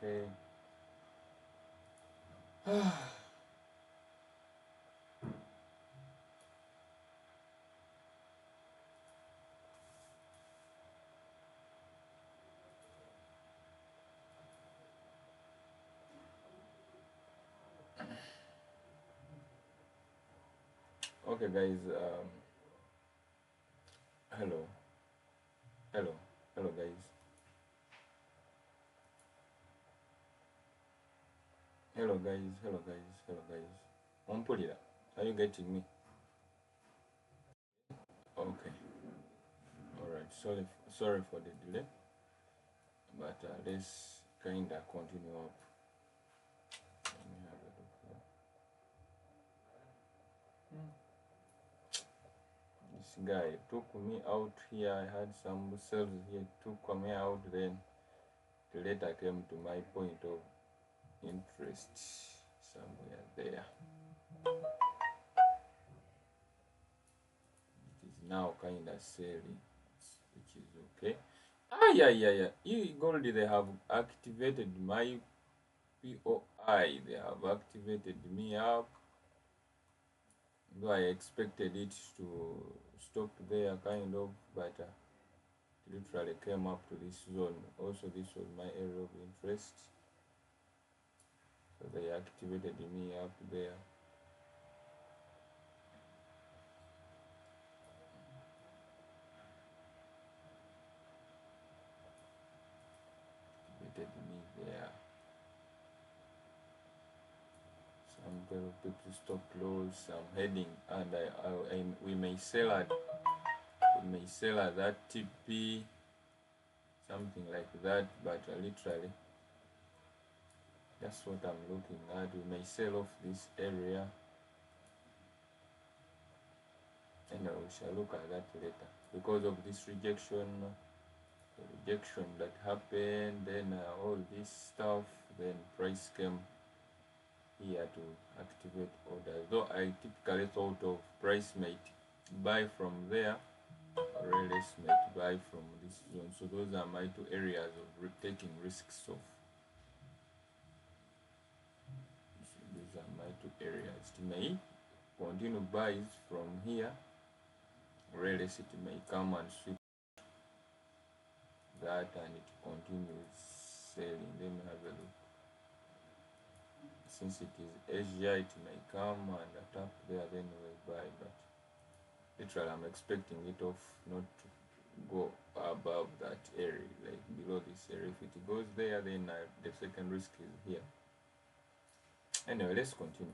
Okay. Okay, guys. Hello, hello, hello, guys. Hello, guys. Hello, guys. Hello, guys. Ompulira, are you getting me? Okay. All right. Sorry for the delay, but let's kinda continue up. Let me have a look here. This guy took me out here. I had some cells here. Took me out. Then the letter came to my point of interest somewhere there. It is now kind of selling, which is okay. Yeah. You gold, they have activated my POI. They have activated me up. Though I expected it to stop there, kind of, but literally came up to this zone. Also, this was my area of interest. So they activated me up there. Activated me there. Some people stop loss, some heading, and we may sell at that TP, something like that, but literally that's what I'm looking at. We may sell off this area, and we shall look at that later. Because of this rejection that happened, then all this stuff, then price came here to activate orders. Though I typically thought of price might buy from there, or else might buy from this zone. So those are my two areas of taking risks of. So these are my two areas. It may continue buys from here, or else it may come and sweep that and it continues selling. Let me have a look. Since it is Asia, it may come and attack there, then we'll buy. But literally, I'm expecting it off not to go above that area, like below this area. If it goes there, then the second risk is here. Anyway, let's continue.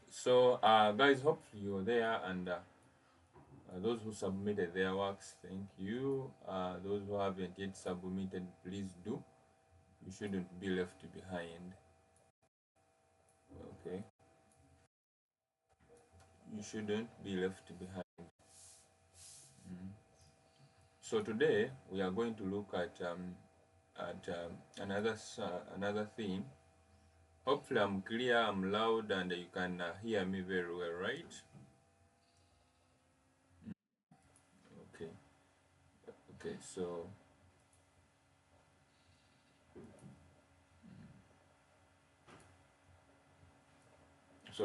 So guys, hopefully you're there, and those who submitted their works, thank you. Those who haven't yet submitted, please do. You shouldn't be left behind. Okay, you shouldn't be left behind. So today we are going to look at another theme. Hopefully I'm clear, I'm loud, and you can hear me very well, right? Okay. Okay. So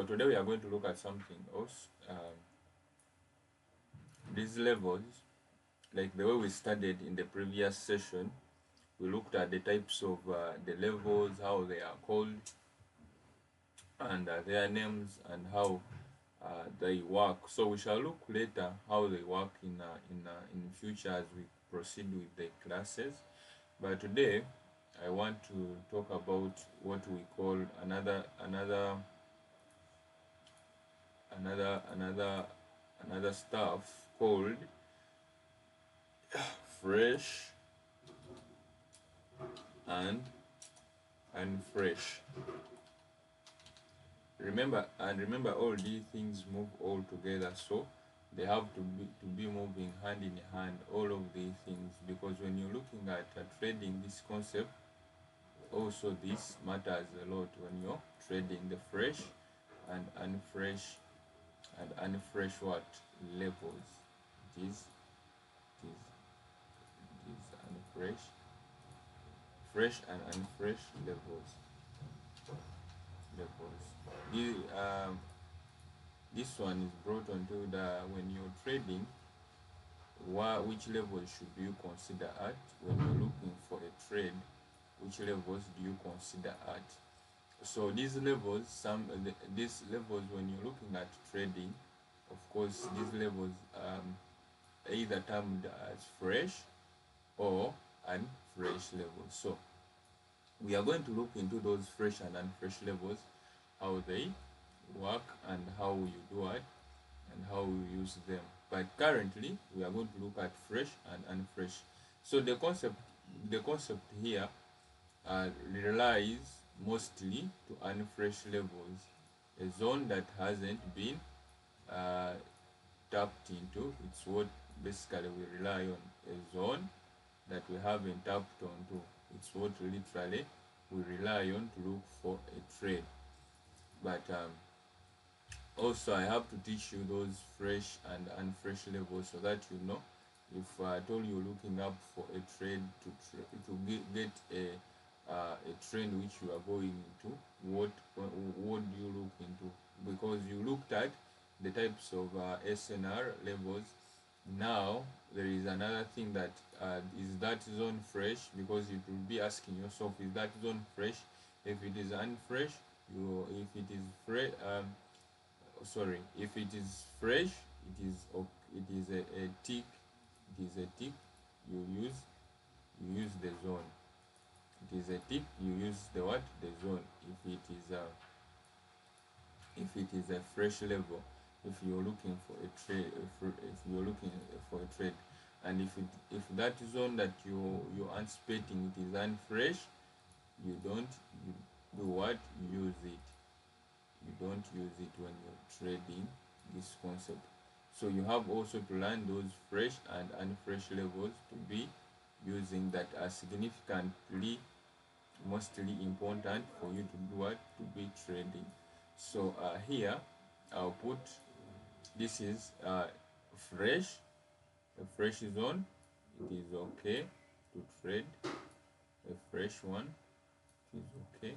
today we are going to look at something else. These levels, like the way we studied in the previous session, we looked at the types of the levels, how they are called, and their names, and how they work. So we shall look later how they work in future as we proceed with the classes. But today I want to talk about what we call another stuff called fresh and unfresh. Remember all these things move all together, so they have to be moving hand in hand, all of these things, because when you're looking at trading this concept, also this matters a lot when you're trading the fresh and unfresh what levels. It is unfresh, fresh and unfresh levels. This one is brought onto the when you're trading, which levels should you consider at when you're looking for a trade, which levels do you consider at. So these levels, these levels when you're looking at trading, of course these levels either termed as fresh or unfresh levels. So we are going to look into those fresh and unfresh levels, how they work and how you do it and how we use them. But currently we are going to look at fresh and unfresh. So the concept here relies mostly to unfresh levels, a zone that hasn't been uh, tapped into. It's what basically we rely on, a zone that we haven't tapped onto. It's what literally we rely on to look for a trade. But also I have to teach you those fresh and unfresh levels so that you know if I told you looking up for a trade to get a trend which you are going into, what do you look into? Because you looked at the types of SNR levels. Now there is another thing that is that zone fresh, because you will be asking yourself, is that zone fresh? If it is unfresh, if it is fresh, sorry, if it is fresh, it is a tick, it is a tick, you use the zone. It is a tick, you use the what, the zone. If it is a fresh level, if you're looking for a trade, if you're looking for a trade, and if that zone that you're anticipating it is unfresh, you don't you do what, you use it. You don't use it when you're trading this concept. So you have also to learn those fresh and unfresh levels to be using, that are significantly mostly important for you to do what, to be trading. So here I'll put, this is fresh, a fresh zone. It is okay to trade a fresh one. It is okay,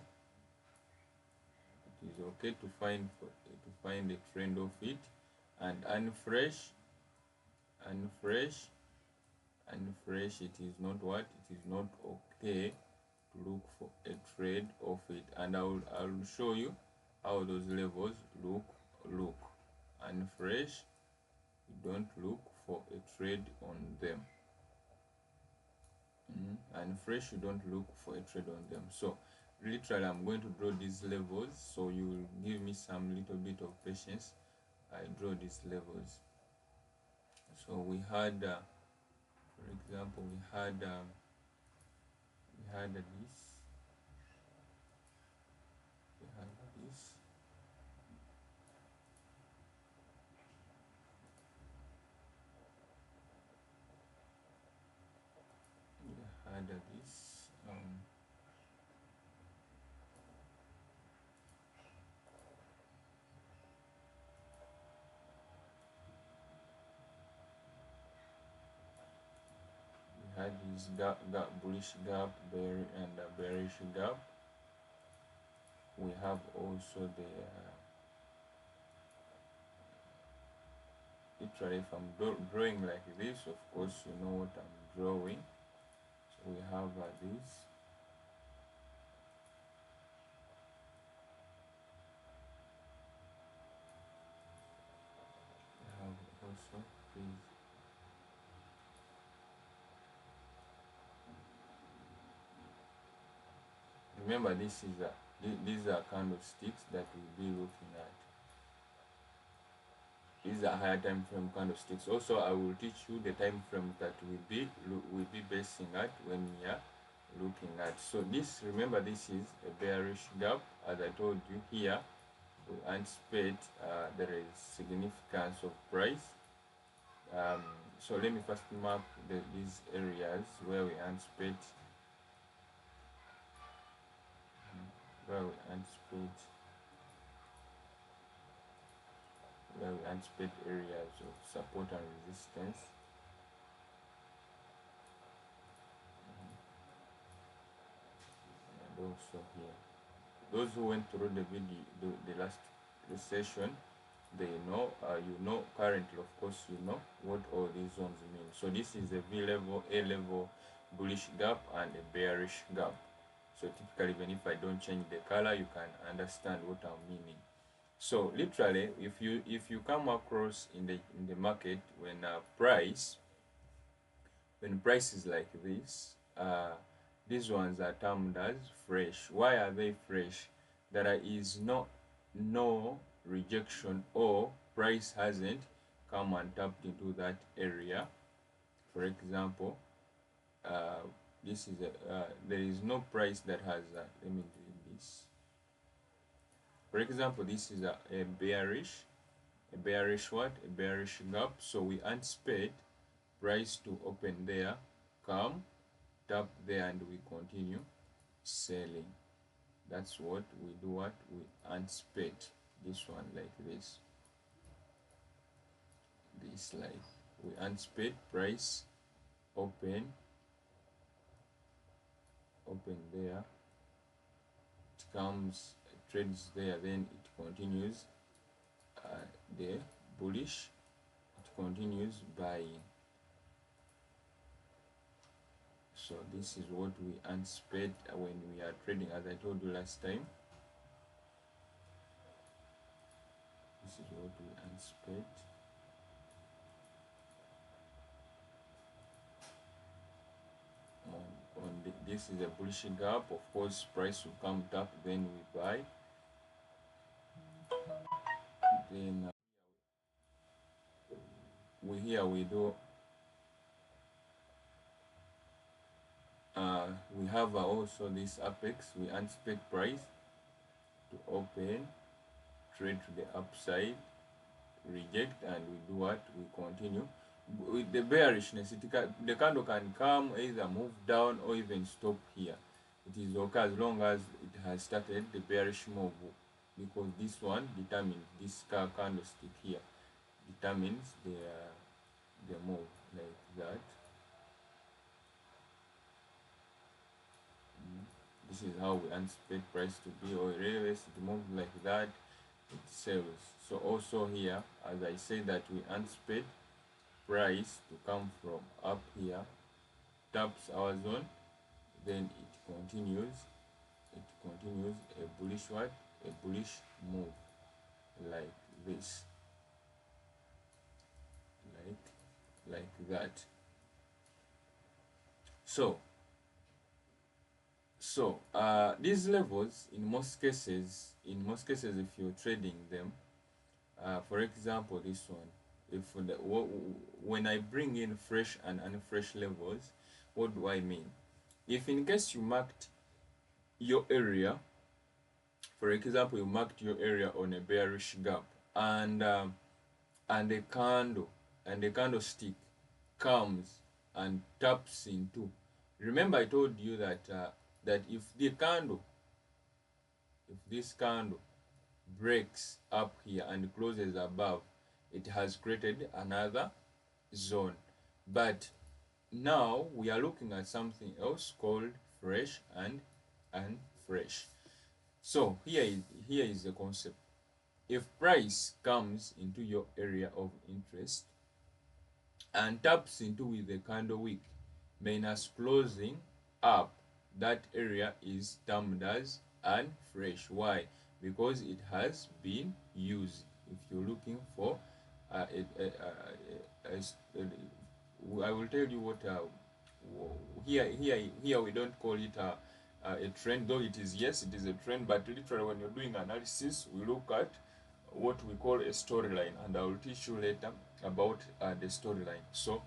it is okay to find a trend of it. And unfresh, unfresh unfresh, it is not what, it is not okay to look for a trade of it. And I'll show you how those levels look. Unfresh, you don't look for a trade on them. And fresh, you don't look for a trade on them. So literally I'm going to draw these levels, so you will give me some little bit of patience. I draw these levels. So we had for example, we had this, we had this, we had this, we had this bullish gap, and a bearish gap. We have also the literally, if I'm drawing like this, of course you know what I'm drawing. So we have this, we have also this. Remember, this is these are candlesticks that we'll be looking at. These are higher time frame candlesticks. Also, I will teach you the time frame that we'll be basing at when we are looking at. So this, remember, this is a bearish gap. As I told you here, we anticipate there is significance of price. So let me first mark these areas where we anticipate where we anticipate areas of support and resistance. also here. Those who went through the video, the last session, they know, you know, currently of course you know what all these zones mean. So this is a V level, A level, bullish gap, and a bearish gap. So typically, even if I don't change the color, you can understand what I'm meaning. So literally, if you come across in the market when price is like this, these ones are termed as fresh. Why are they fresh? There is no rejection, or price hasn't come and tapped into that area. For example, this is there is no price that has let me do this. For example, this is a bearish what? A bearish gap. So we anticipate price to open there, come, tap there, and we continue selling. That's what we do. What we anticipate. This one like this. This like we anticipate price open there. It comes, trades there, then it continues the bullish. It continues buying. So this is what we anticipate when we are trading, as I told you last time. This is what we anticipate. This is a bullish gap. Of course, price will come up, then we buy. Then we do. We have also this apex. We anticipate price to open, trade to the upside, reject, and we do what? We continue. With the bearishness, the candle can come, either move down or even stop here. It is okay as long as it has started the bearish move, because this one determines, this candlestick here determines the move like that. This is how we anticipate price to be, or really it moves like that, it sells. So also here, as I say, that we anticipate price to come from up here, taps our zone, then it continues a bullish what? A bullish move like this, like that. So these levels, in most cases, if you're trading them, for example, this one, when I bring in fresh and unfresh levels, what do I mean? If in case you marked your area, for example, you marked your area on a bearish gap, and a candlestick comes and taps into. Remember, I told you that that if this candle breaks up here and closes above, it has created another zone. But now we are looking at something else called fresh and unfresh. So here is the concept. If price comes into your area of interest and taps into with the candle wick minus closing up, that area is termed as unfresh. Why? Because it has been used. If you're looking for I will tell you what here we don't call it a trend, though it is, yes, it is a trend, but literally when you're doing analysis, we look at what we call a storyline, and I will teach you later about the storyline. So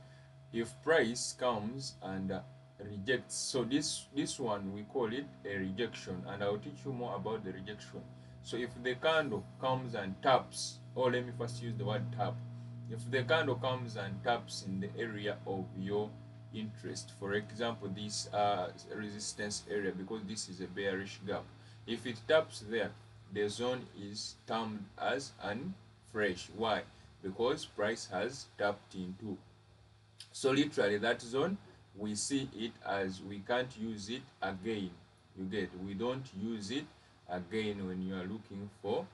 if price comes and rejects, so this one we call it a rejection, and I'll teach you more about the rejection. So if the candle comes and taps, or let me first use the word tap. If the candle comes and taps in the area of your interest, for example, this resistance area, because this is a bearish gap, if it taps there, the zone is termed as unfresh. Why? Because price has tapped into. So literally that zone, we see it as we can't use it again. You get, we don't use it again when you are looking for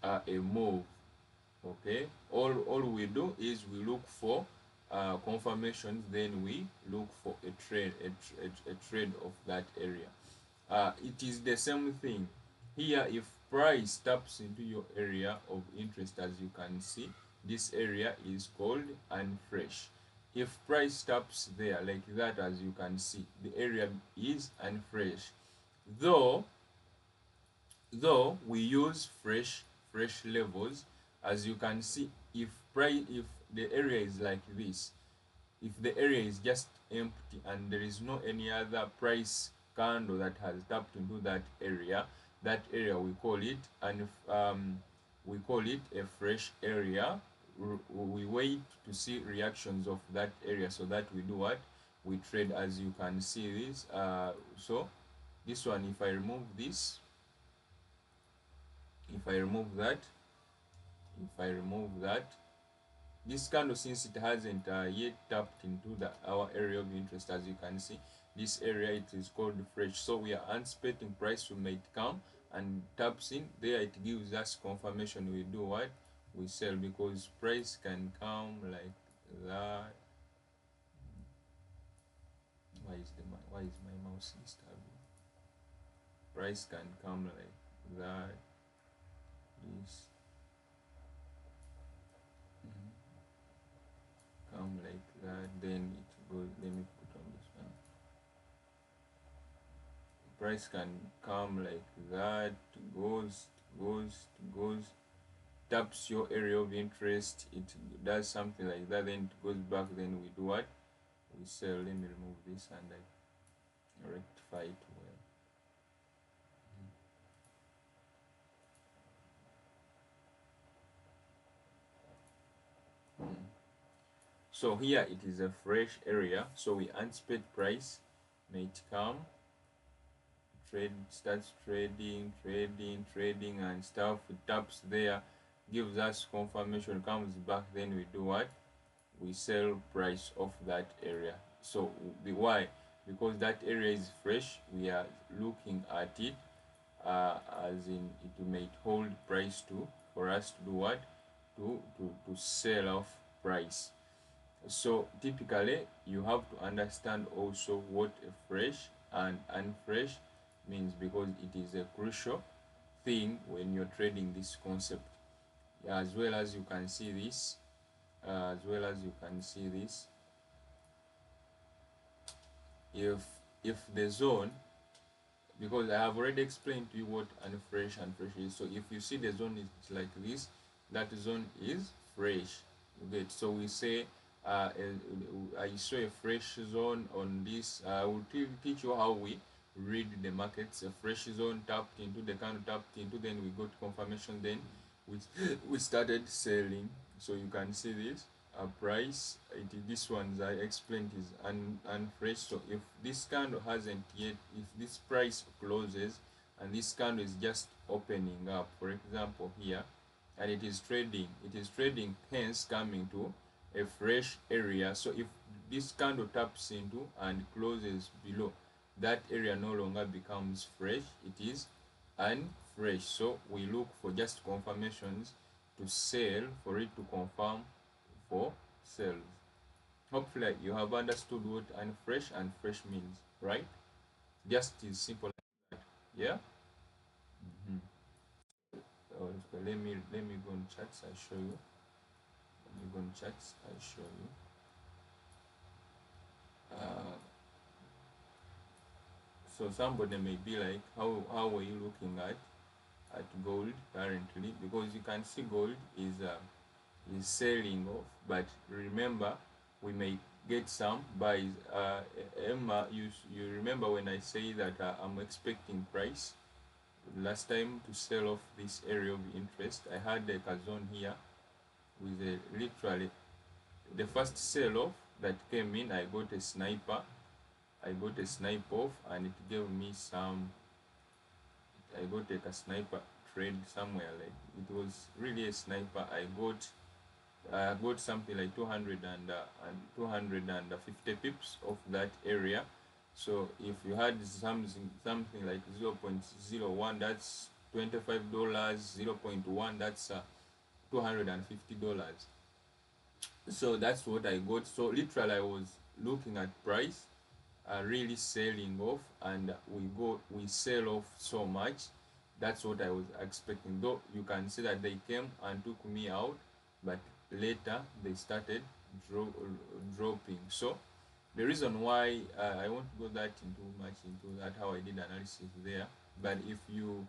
a move. Okay, all we do is we look for confirmations, then we look for a trade, a trade of that area. It is the same thing here. If price taps into your area of interest, as you can see, this area is called UNFRESH. If price taps there like that, as you can see, the area is UNFRESH. Though we use fresh levels, as you can see, if the area is like this, if the area is just empty and there is no any other price candle that has tapped into that area, we call it, and we call it a fresh area. We wait to see reactions of that area, so that we do what, we trade. As you can see this, so this one, if I remove this, if I remove that, this candle, since it hasn't yet tapped into our area of interest, as you can see, this area, it is called fresh. So we are anticipating price might come and taps in there, it gives us confirmation. We do what, we sell, because price can come like that. Why is my mouse disturbing? Price can come like that, this, come like that, then it goes. Let me put on this one. Price can come like that, goes, taps your area of interest, it does something like that, then it goes back, then we do what, we sell. Let me remove this and I rectify it well. So here it is a fresh area, so we anticipate price might come, trade, starts trading and stuff. It taps there, gives us confirmation, comes back, then we do what, we sell price of that area. So the why, because that area is fresh, we are looking at it as in it may hold price to, for us to do what, to sell off price. So typically you have to understand also what a fresh and unfresh means, because it is a crucial thing when you're trading this concept. As well as you can see this, if the zone, because I have already explained to you what unfresh and fresh is. So if you see the zone is like this, that zone is fresh. You get, so we say I saw a fresh zone on this. I will teach you how we read the markets. A fresh zone tapped into, the candle tapped into, then we got confirmation, then we started selling. So you can see this price, this ones I explained is unfresh. So if this candle hasn't yet, if this price closes and this candle is just opening up, for example here, and it is trading, hence coming to a fresh area. So if this candle taps into and closes below, that area no longer becomes fresh, it is unfresh. So we look for just confirmations to sell, for it to confirm for sales. Hopefully you have understood what unfresh and fresh means, right? Just is simple like that. Yeah. So let me go on chats. I show you. Let me go on chats. I show you. So somebody may be like, how are you looking at gold currently? Because you can see gold is selling off, but remember, we may get some buys. Emma, you remember when I say that I'm expecting price last time to sell off this area of interest? I had a zone here with literally the first sell off that came in. I got a sniper off, and it gave me some. I got a sniper trade somewhere, like it was really a sniper. I got something like 250 pips of that area. So if you had something like 0.01, that's $25. 0.1, that's $250. So that's what I got. So literally I was looking at price, really selling off, and we sell off so much. That's what I was expecting, though you can see that they came and took me out, but later they started dropping. So the reason why, I won't go that into much into that how I did analysis there, but if you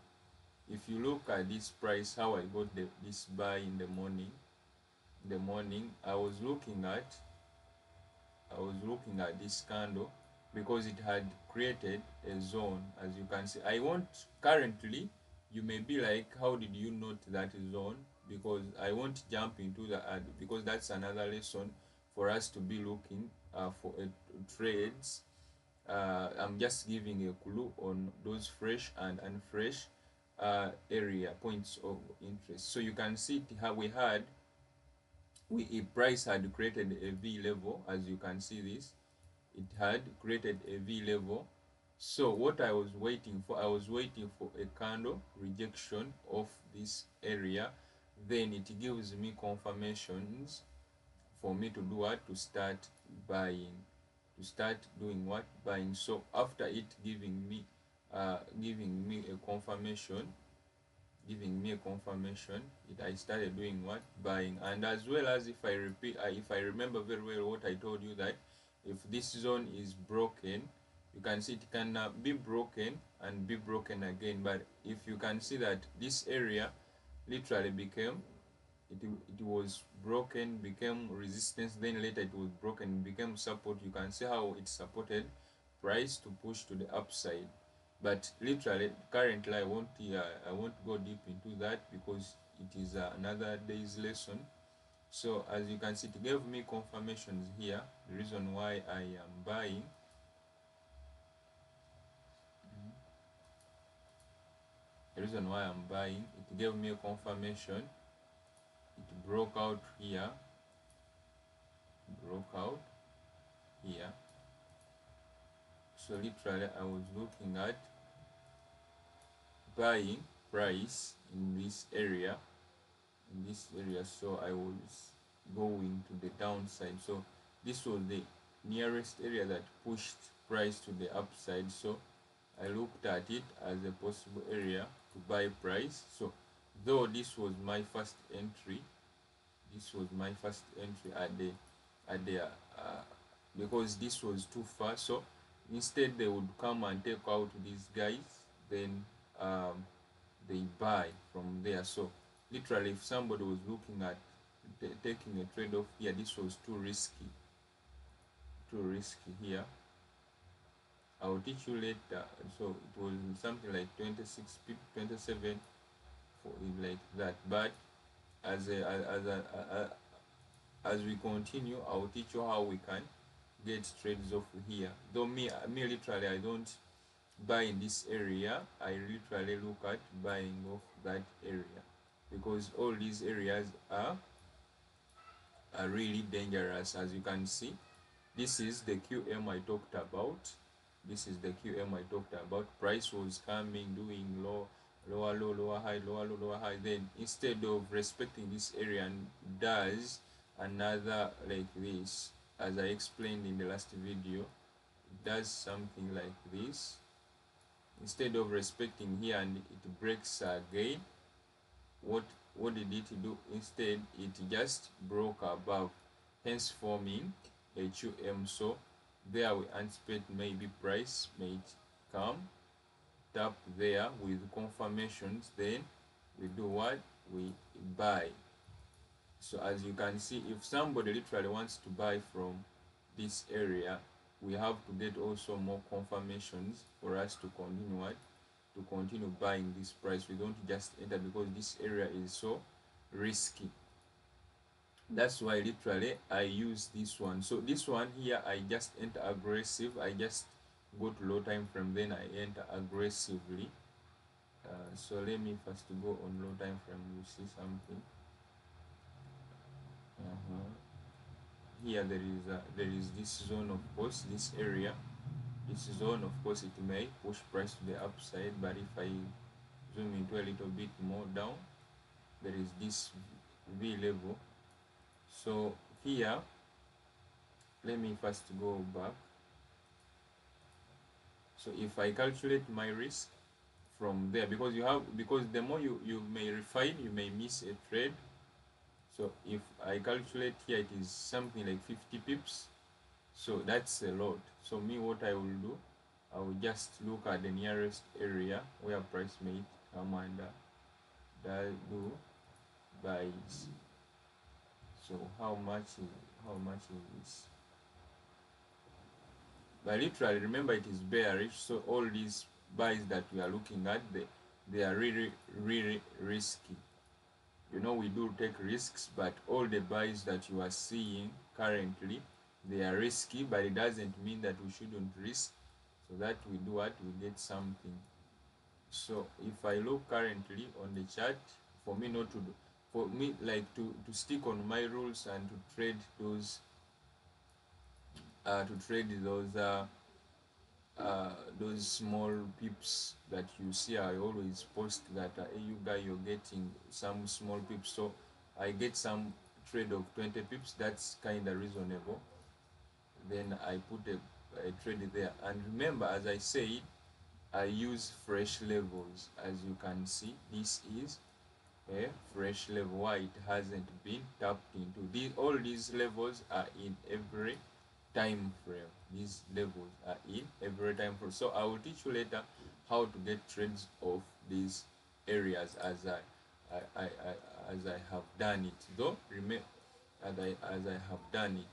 look at this price, how I got this buy in the morning, I was looking at this candle, because it had created a zone. As you can see, I won't currently, you may be like, how did you note that zone? Because I won't jump into the ad, because that's another lesson for us to be looking for trades. I'm just giving a clue on those fresh and unfresh area points of interest. So you can see how a price had created a V level. As you can see this, it had created a V level. So what I was waiting for, I was waiting for a candle rejection of this area. Then it gives me confirmations for me to do what? To start buying. To start doing what? Buying. So after it giving me a confirmation, I started doing what? Buying. And as well, as if I remember very well what I told you, that if this zone is broken, you can see it can be broken and be broken again. But if you can see that this area literally became, it was broken, became resistance, then later it was broken, became support. You can see how it supported price to push to the upside. But literally currently I won't go deep into that, because it is another day's lesson. So as you can see, it gave me confirmations here. The reason why I am buying, it gave me a confirmation. It broke out here, broke out here. So literally I was looking at buying price in this area. So I was going to the downside. So this was the nearest area that pushed price to the upside. So I looked at it as a possible area to buy price. So though this was my first entry at the because this was too far. So instead they would come and take out these guys, then they buy from there. So literally, if somebody was looking at taking a trade off here, this was too risky here. I'll teach you later. So it was something like 26 27 for like that. But as we continue, I'll teach you how we can get trades off here. Though me literally, I don't buy in this area. I literally look at buying off that area, because all these areas are really dangerous. As you can see, this is the QM I talked about. Price was coming, doing lower low, lower high, lower low, lower high. Then instead of respecting this area, and does another like this, as I explained in the last video, it does something like this. Instead of respecting here and it breaks again, what did it do? Instead, it just broke above, hence forming HUM. So there we anticipate maybe price may come, tap there with confirmations, then we do what? We buy. So as you can see, if somebody literally wants to buy from this area, we have to get also more confirmations for us to continue what? To continue buying this price. We don't just enter, because this area is so risky. That's why literally I use this one. So this one here, I just enter aggressive. I just go to low time frame, then I enter aggressively. So let me first go on low time frame. You see something here. There is this zone, of course, this area. this zone, of course it may push price to the upside, but if I zoom into a little bit more down, there is this V level. So here, let me first go back. So if I calculate my risk from there, because the more you may refine, you may miss a trade. So if I calculate here, it is something like 50 pips. So that's a lot. So me, what I will do, I will just look at the nearest area where price may come under that do buys. So how much is this? But literally, remember it is bearish. So all these buys that we are looking at, they are really really risky. You know, we do take risks, but all the buys that you are seeing currently, they are risky, but it doesn't mean that we shouldn't risk, so that we do what we get something. So if I look currently on the chart, for me not to do, for me like to stick on my rules and to trade those those small pips that you see. I always post that you guy, you're getting some small pips, so I get some trade of 20 pips, that's kind of reasonable. Then I put a trade there, and remember, as I said, I use fresh levels. As you can see, this is a fresh level. Why? It hasn't been tapped into. All these levels are in every time frame. These levels are in every time frame. So I will teach you later how to get trades of these areas as I have done it. Though remember, as I have done it.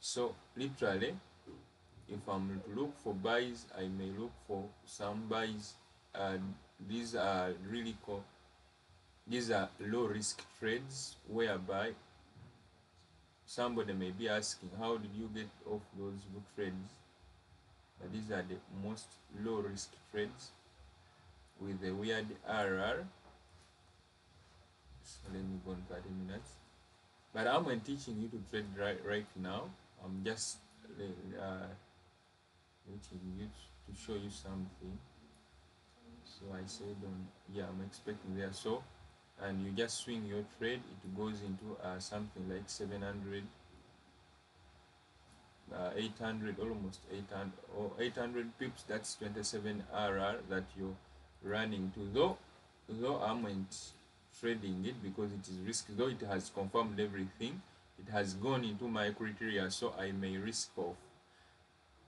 So literally, if I'm to look for buys, I may look for some buys. These are really these are low risk trades, whereby somebody may be asking, how did you get off those good trades? But these are the most low risk trades with a weird RR. So let me go on 30 minutes. But I'm not teaching you to trade right now. I'm just letting you to show you something. So I said yeah, I'm expecting there. So, and you just swing your trade, it goes into something like 700, 800, almost 800 or 800 pips. That's 27 RR that you're running to. Though I'm not trading it because it is risky, though it has confirmed everything, it has gone into my criteria, so I may risk off.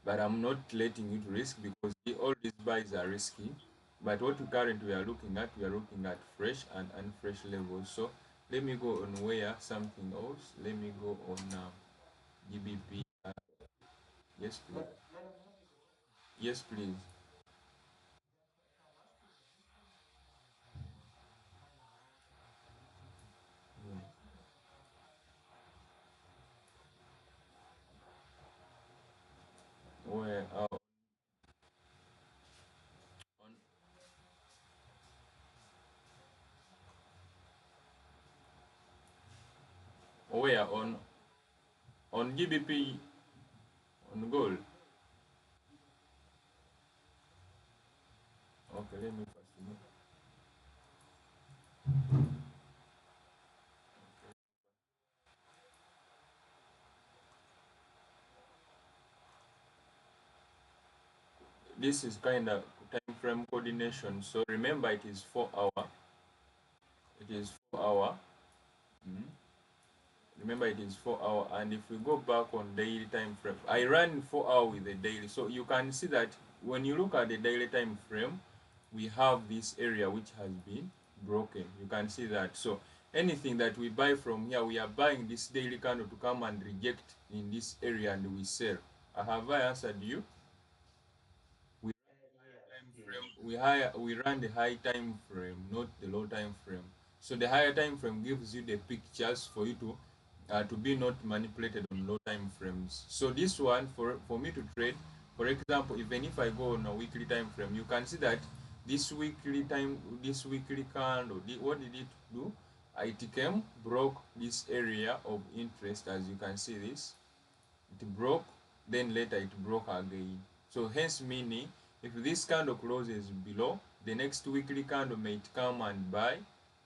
But I'm not letting you to risk, because all these buys are risky. But what we currently are looking at, we are looking at fresh and unfresh levels. So let me go on where something else. Let me go on GBP. Yes, please. Yes, please. Yeah. Where on where on GBP, on gold. Okay, let me first look. This is kind of time frame coordination. So remember, it is 4 hour. It is 4 hour. Mhm. Remember, it is 4 hour, and if we go back on daily time frame, I ran 4 hour with the daily, so you can see that when you look at the daily time frame, we have this area which has been broken. You can see that. So anything that we buy from here, we are buying this daily candle to come and reject in this area, and we sell. Have I answered you? We time frame, we run the high time frame, not the low time frame. So the higher time frame gives you the pictures for you to be not manipulated on low time frames. So this one, for me to trade, for example, even if I go on a weekly time frame, you can see that this weekly candle, what did it do? It came, broke this area of interest. As you can see, this, it broke, then later it broke again. So hence meaning, if this candle closes below, the next weekly candle may come and buy,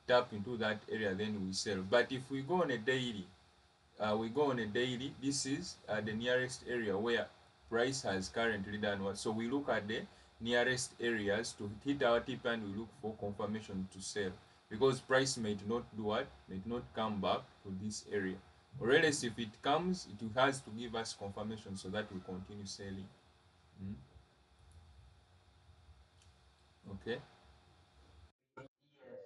tap into that area, then we sell. But if we go on a daily, this is the nearest area where price has currently done what. So we look at the nearest areas to hit our tip, and we look for confirmation to sell, because price may not do what, may not come back to this area, or else if it comes, it has to give us confirmation so that we continue selling. Okay. Yes,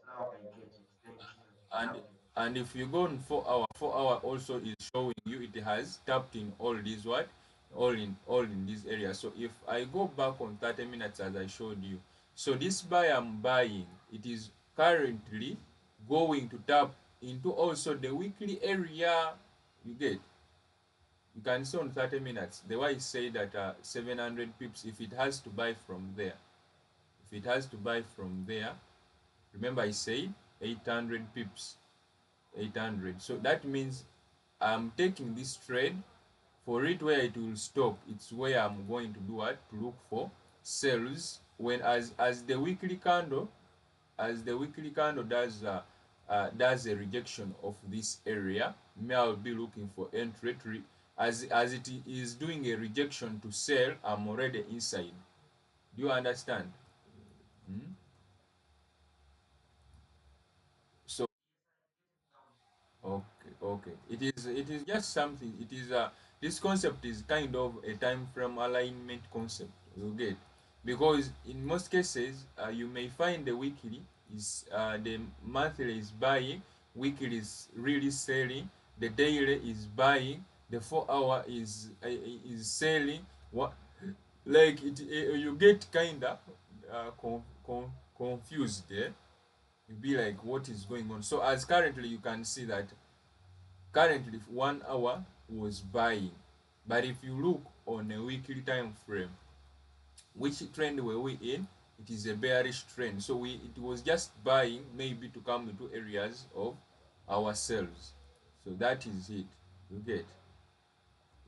now I get it. Thank you. and Now I get and if you go on 4 hour also is showing you it has tapped in all these what, all in this area. So if I go back on 30 minutes as I showed you, so this buy I'm buying, it is currently going to tap into also the weekly area. You get, you can see on 30 minutes the way I say that 700 pips. If it has to buy from there, if it has to buy from there, remember I said 800 pips, 800. So that means I'm taking this trade for it where it will stop. It's where I'm going to do what, to look for sales when, as the weekly candle, does a rejection of this area, me I'll be looking for entry. As it is doing a rejection to sell, I'm already inside. Do you understand? Hmm? So okay, okay. It is just something. It is this concept is kind of a time frame alignment concept. You get, because in most cases you may find the weekly is the monthly is buying, weekly is really selling, the daily is buying, the 4 hour is selling. What, like it, you get kinda confused there. You be like, what is going on? So as currently you can see that currently 1 hour was buying, but if you look on a weekly time frame, which trend were we in? It is a bearish trend. So it was just buying, maybe to come into areas of ourselves. So that is it. You get,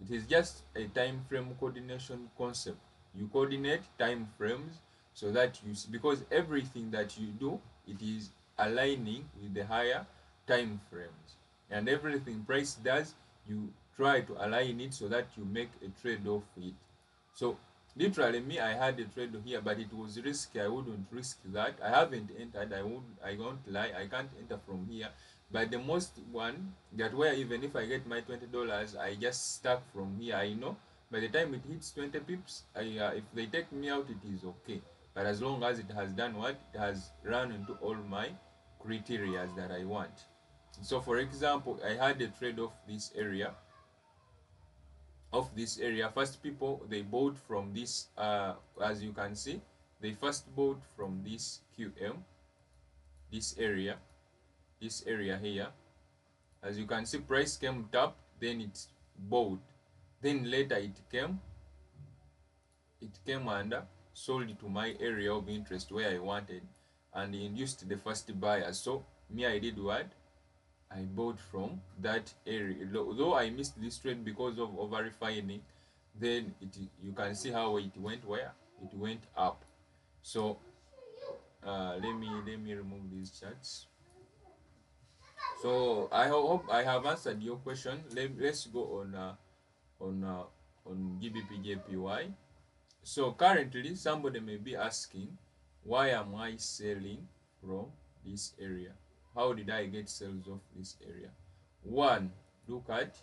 it is just a time frame coordination concept. You coordinate time frames so that you see, because everything that you do, it is aligning with the higher time frames, and everything price does, you try to align it so that you make a trade off it. So literally me, I had a trade here, but it was risky. I wouldn't risk that. I haven't entered. I won't lie, I can't enter from here. But the most one that where even if I get my $20, I just stuck from here. I know by the time it hits 20 pips, if they take me out, it is okay. But as long as it has done what, it has run into all my criteria that I want. So for example, I had a trade off this area. First, people, they bought from this, as you can see, they first bought from this QM, this area here. As you can see, price came top, then it bought, then later it came under, sold to my area of interest where I wanted, and induced the first buyer. So me, I did what, I bought from that area. Though I missed this trade because of over refining, then you can see how it went, where it went up. So let me remove these charts. So I hope I have answered your question. Let's go on uh, on GBPJPY. So currently somebody may be asking, why am I selling from this area? How did I get sales of this area? One, look at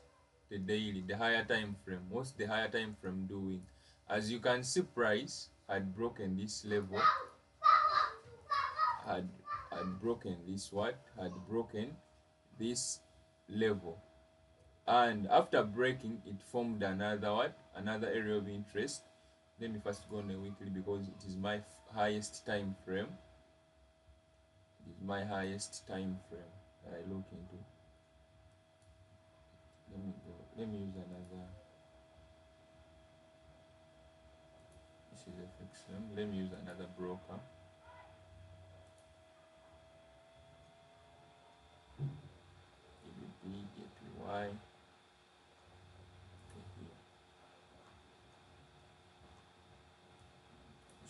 the daily, the higher time frame. What's the higher time frame doing? As you can see, price had broken this level, had had broken this what? Had broken this level. And after breaking, it formed another what? Another area of interest. Let me first go on a weekly because it is my highest time frame. It is my highest time frame that I look into. Let me use another. This is a fixed term. Let me use another broker. GBP, JPY.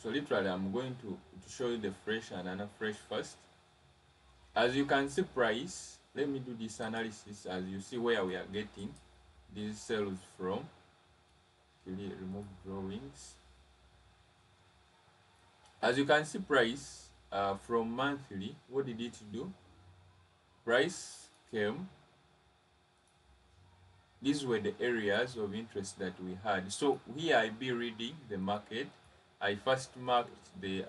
So literally I'm going to show you the fresh and unfresh first. As you can see price, let me do this analysis as you see where we are getting these sales from. Remove drawings. As you can see price from monthly, what did it do? Price came, these were the areas of interest that we had. So here I be reading the market. I first marked the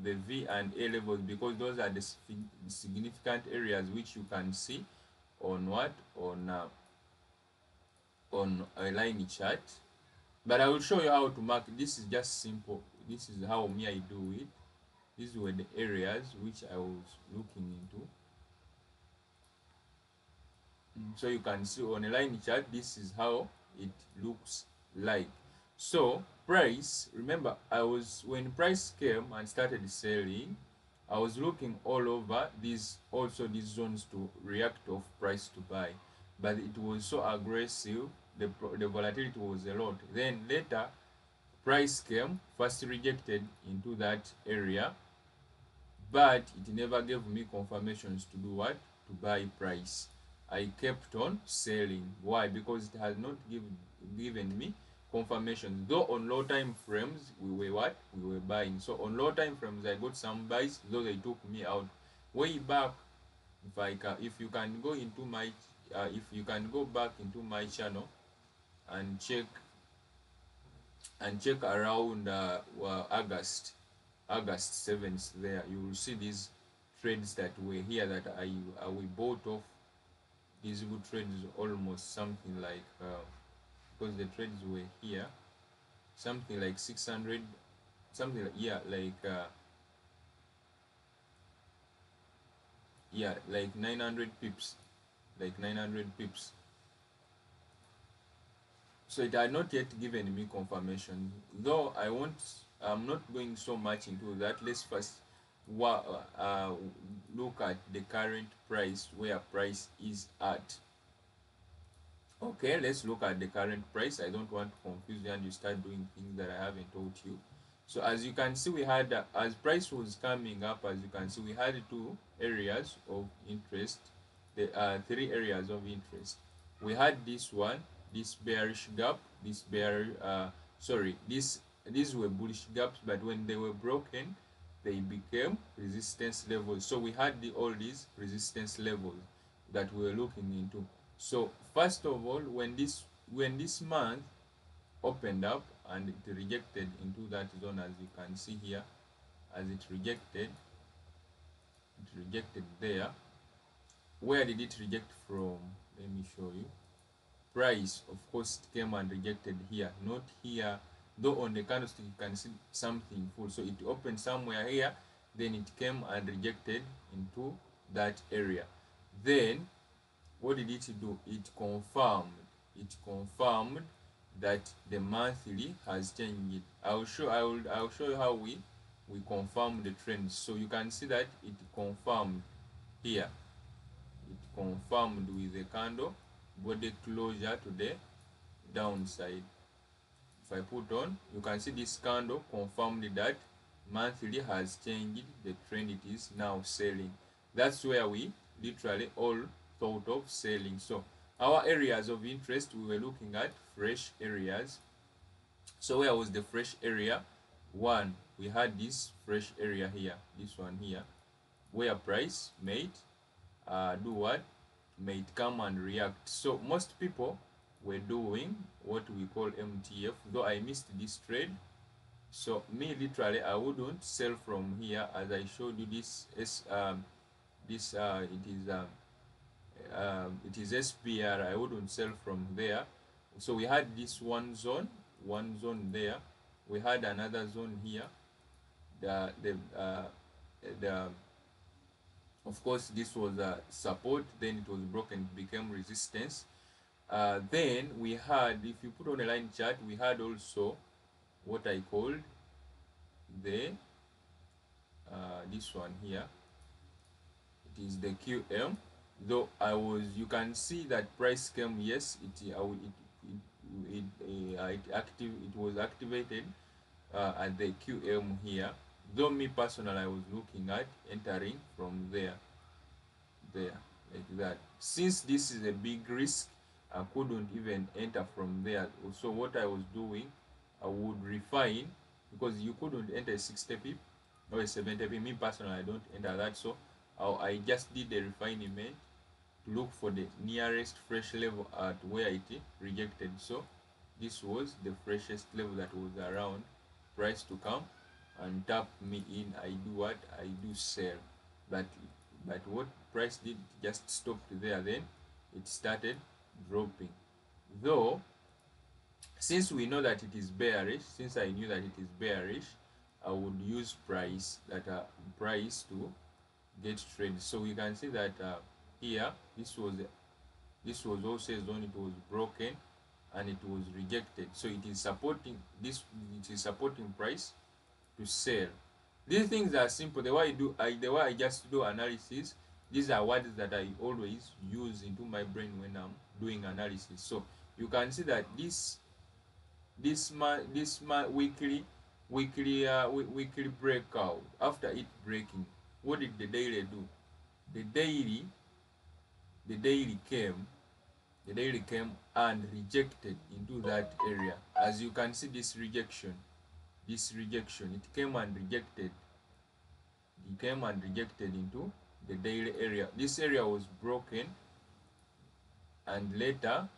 V and A levels because those are the significant areas which you can see on what on a line chart. But I will show you how to mark. This is just simple. This is how me I do it. These were the areas which I was looking into. So you can see on a line chart, this is how it looks like. So price, remember I was, when price came and started selling, I was looking all over these, also these zones to react of price to buy, but it was so aggressive, the volatility was a lot. Then later price came, first rejected into that area, but it never gave me confirmations to do what? To buy price. I kept on selling. Why? Because it has not given me confirmation. Though on low time frames we were what? We were buying. So on low time frames I got some buys, though they took me out. Way back, if you can go into my if you can go back into my channel and check around August 7th, there you will see these trades that were here that we bought off. These good trades almost something like because the trades were here, something like 600, something like, like 900 pips, like 900 pips. So it had not yet given me confirmation, though I'm not going so much into that. Let's first look at the current price, where price is at. Okay, let's look at the current price. I don't want to confuse you and you start doing things that I haven't told you. So as you can see, we had as price was coming up, as you can see, we had two areas of interest, the three areas of interest. We had this one, this bearish gap, this these were bullish gaps, but when they were broken, they became resistance levels. So we had all these resistance levels that we were looking into. So first of all, when this month opened up and it rejected into that zone, as you can see here, as it rejected there. Where did it reject from? Let me show you. Price, of course, it came and rejected here, not here, though on the candlestick you can see something full. So it opened somewhere here, then it came and rejected into that area. Then what did it do? It confirmed that the monthly has changed. I'll show you how we confirm the trend. So you can see that it confirmed here. It confirmed with the candle body closure to the downside. If I put on, you can see this candle confirmed that monthly has changed the trend. It is now selling. That's where we literally all thought of selling. So our areas of interest, we were looking at fresh areas. So where was the fresh area? One, we had this fresh area here, this one here, where price made do what? Made come and react. So most people were doing what we call MTF, though I missed this trade. So me literally I wouldn't sell from here, as I showed you this it is SPR. I wouldn't sell from there. So we had this one zone there, we had another zone here, the of course this was a support, then it was broken, it became resistance. Then we had, if you put on a line chart, we had also what I called the this one here, it is the QM. Though you can see that price came, yes, it was activated at the QM here, though me personally I was looking at entering from there like that. Since this is a big risk, I couldn't even enter from there. So what I was doing, I would refine, because you couldn't enter a 60 pip or a 70 pip. Me personally, I don't enter that. So I just did the refinement to look for the nearest fresh level at where it rejected. So this was the freshest level that was around price to come and tap me in. I do what? I do sell. But what price did, just stopped there, then it started dropping. Though since we know that it is bearish, since I knew that it is bearish, I would use price to get trade. So we can see that here this was also a zone, it was broken and it was rejected. So it is supporting this, it is supporting price to sell. These things are simple. The way I just do analysis, these are words that I always use into my brain when I'm doing analysis. So you can see that weekly breakout, after it breaking, what did the daily do? The daily the daily came the daily came and rejected into that area. As you can see, this rejection, it came and rejected into the daily area. This area was broken, and later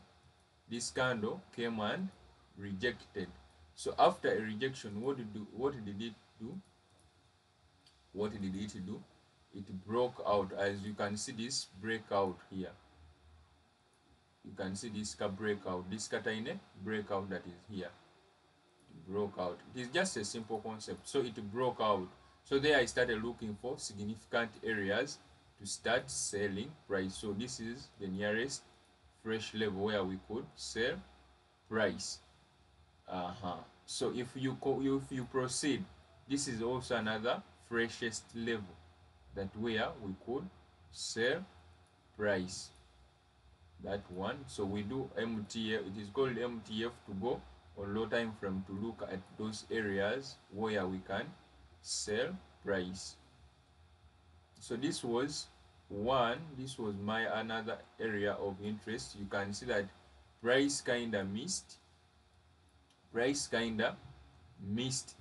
this candle came and rejected. So after a rejection, what did it do? It broke out. As you can see, this breakout here, you can see this breakout, this tiny breakout that is here. It broke out. It is just a simple concept. So it broke out. So there I started looking for significant areas to start selling price. So this is the nearest fresh level where we could sell price. So if you proceed, this is also another freshest level that where we could sell price, that one. So we do MTF, it is called MTF, to go on low time frame to look at those areas where we can sell price. So this was my another area of interest. You can see that price kinda missed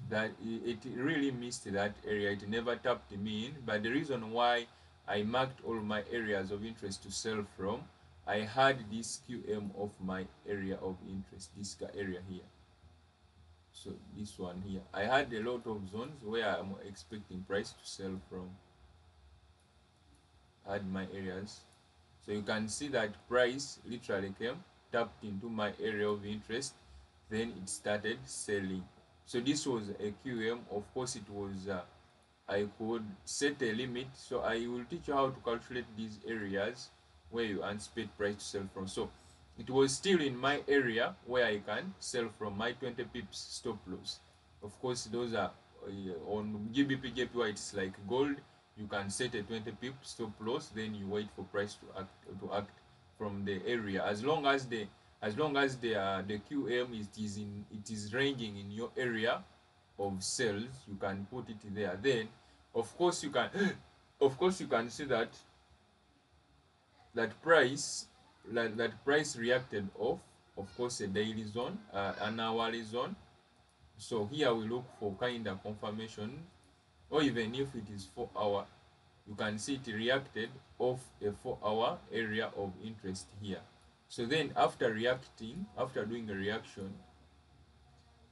that. It really missed that area. It never tapped me in. But the reason why I marked all my areas of interest to sell from, I had this QM of my area of interest, this area here. So this one here, I had a lot of zones where I'm expecting price to sell from. I had my areas. So you can see that price literally came, tapped into my area of interest, then it started selling. So this was a QM. Of course, it was I could set a limit. So I will teach you how to calculate these areas where you anticipate price to sell from. So it was still in my area where I can sell from, my 20 pips stop loss. Of course, those are on GBP JPY, it's like gold. You can set a 20 pip stop loss, then you wait for price to act from the area. As long as the QM is ranging in your area of sales, you can put it there. Then of course you can see that price reacted off, of course, a daily zone, an hourly zone. So here we look for kind of confirmation, or even if it is 4 hour, you can see it reacted off a 4-hour area of interest here. So then after doing a reaction,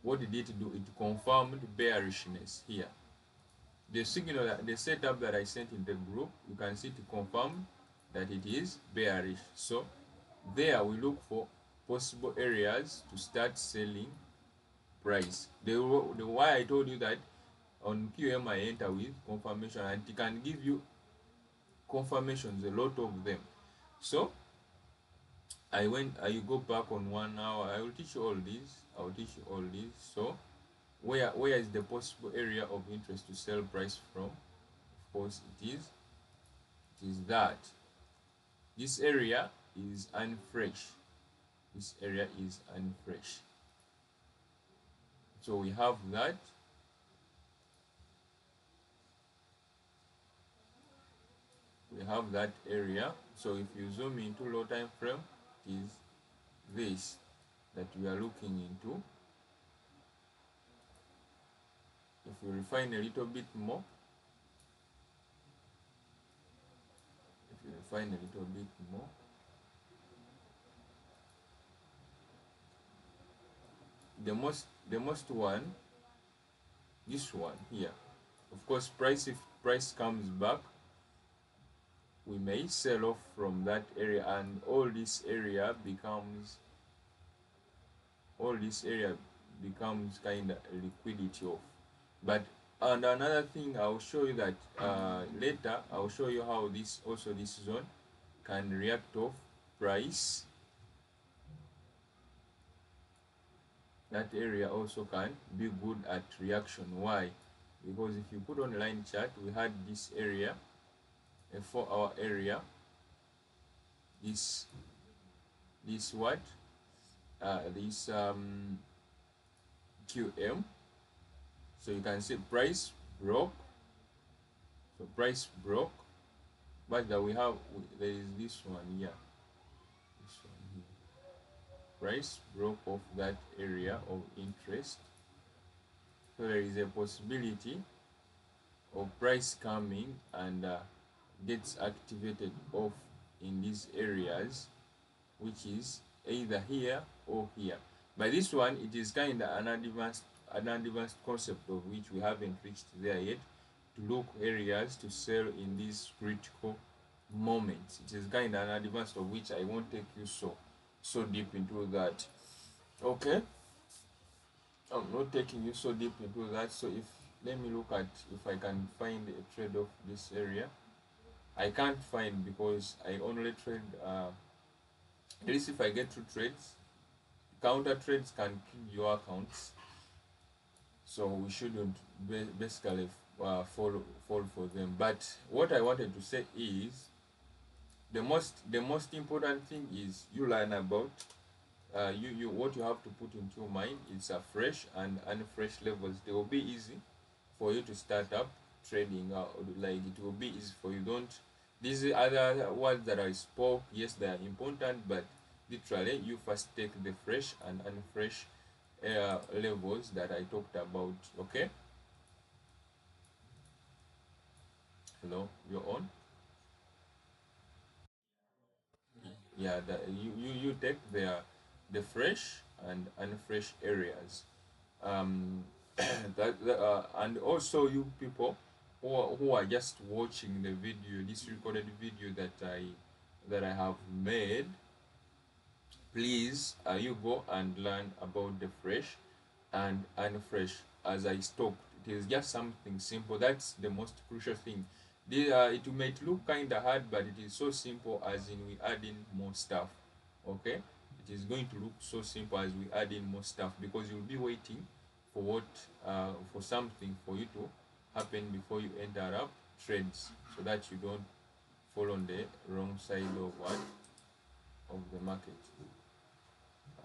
what did it do? It confirmed bearishness here. The setup that I sent in the group, you can see it confirmed that it is bearish. So there we look for possible areas to start selling price. The why I told you that on QM I enter with confirmation, and it can give you confirmations, a lot of them. So I go back on 1 hour. I will teach you all this. So where is the possible area of interest to sell price from? Of course, it is that this area is unfresh. So we have that. We have that area. So if you zoom into low time frame, it is this that we are looking into. If you refine a little bit more, if you refine a little bit more, the most one, this one here. Of course, if price comes back, we may sell off from that area, and all this area becomes kind of liquidity off. But and another thing, I'll show you that later. I'll show you how this zone can react off price. That area also can be good at reaction. Why? Because if you put on line chart, we had this area, a 4-hour area. This what? This QM. So you can see price broke. So price broke, but that there is this one here. This one here. Price broke off that area of interest. So there is a possibility of price coming and gets activated off in these areas, which is either here or here. By this one, it is kind of an advanced concept of which we haven't reached there yet, to look areas to sell in these critical moments. It is kind of an advanced of which I won't take you so deep into that. Okay, I'm not taking you so deep into that. So let me look at if I can find a trade of this area. I can't find because I only trade at least if I get 2 trades. Counter trades can kill your accounts, so we shouldn't basically fall for them. But what I wanted to say is the most important thing is you learn about you what you have to put into your mind. It's a fresh and unfresh levels. They will be easy for you to start up trading. Like it will be easy for you. Don't These other words that I spoke, yes, they are important, but literally you first take the fresh and unfresh levels that I talked about. Okay, hello, you're on. Yeah, you take the fresh and unfresh areas. And also you people who are just watching the video, this recorded video that I have made, please you go and learn about the fresh and unfresh. As I stopped, it is just something simple. That's the most crucial thing. It might look kind of hard, but it is so simple, as in we add in more stuff. Okay, it is going to look so simple as we add in more stuff, because you'll be waiting for something for you to happen before you enter up trades, so that you don't fall on the wrong side of the market.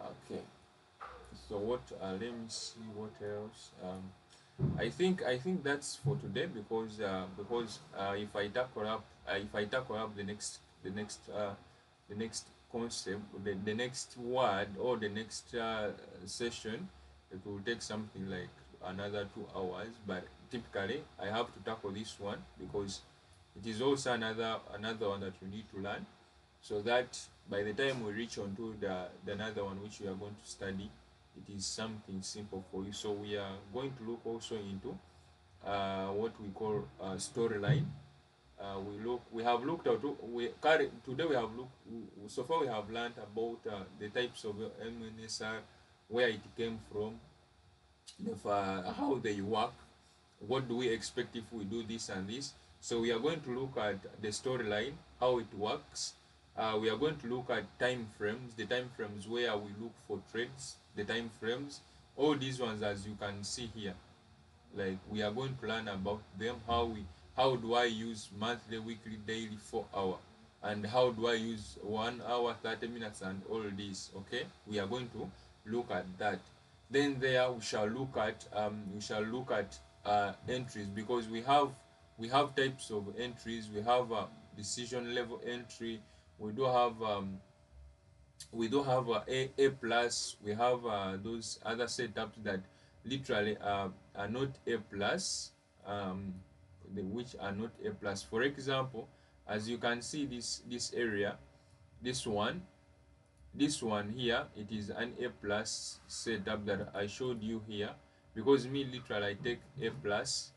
Okay, so what let me see what else. I think that's for today, because if I tackle up the next concept, the next word, or the next session, it will take something like another 2 hours. But typically I have to tackle this one because it is also another one that we need to learn, so that by the time we reach on to the another one which we are going to study, it is something simple for you. So we are going to look also into what we call storyline. We have looked at today we have looked so far we have learned about the types of MSnR, where it came from, how they work, what do we expect if we do this and this. So we are going to look at the storyline, how it works. We are going to look at time frames, the time frames where we look for trades, the time frames, all these ones as you can see here. Like we are going to learn about them, how do I use monthly, weekly, daily, 4-hour, and how do I use 1 hour, 30 minutes, and all this. Okay, we are going to look at that. Then there we shall look at entries, because we have types of entries. We have decision level entry. We do have a plus. We have those other setups that literally are not a plus, which are not a plus. For example, as you can see, this area, this one this one here, it is an a plus setup that I showed you here, because me literally I take a plus